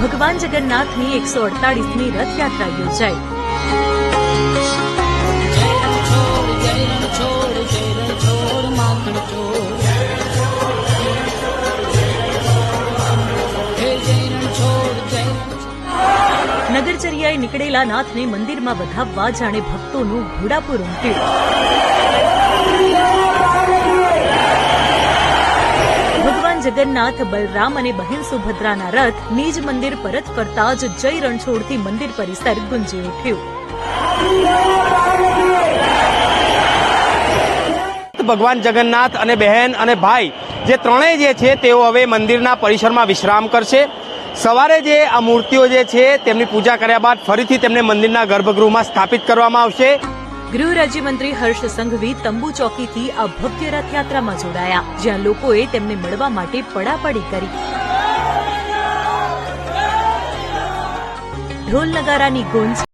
ભગવાન જગન્નાથની 148મી રથયાત્રા યોજાઈ। નગરચર્યાએ નીકળેલા નાથને મંદિરમાં વધાવવા જાણે ભક્તોનું ઘોડાપુર ઉમટ્યું। ભગવાન જગન્નાથ, બલરામ અને બહેન સુભદ્રાના રથ નિજ મંદિર પરત ફરતા જ જય રણછોડથી મંદિર પરિસર ગુંજી ઉઠ્યું। ભગવાન જગન્નાથ અને બહેન અને ભાઈ જે ત્રણેય જે છે તેઓ હવે મંદિરના પરિસરમાં વિશ્રામ કરશે। સવારે જે આ મૂર્તિઓ જે છે તેમની પૂજા કર્યા બાદ ફરીથી તેમને મંદિરના ગર્ભગૃહમાં સ્થાપિત કરવામાં આવશે। ગૃહ રાજ્યમંત્રી હર્ષ સંઘવી તંબુ ચોકીથી આ ભવ્ય રથયાત્રામાં જોડાયા, જ્યાં લોકોએ તેમને મળવા માટે પડાપડી કરી। ઢોલ નગારાની ગુંજ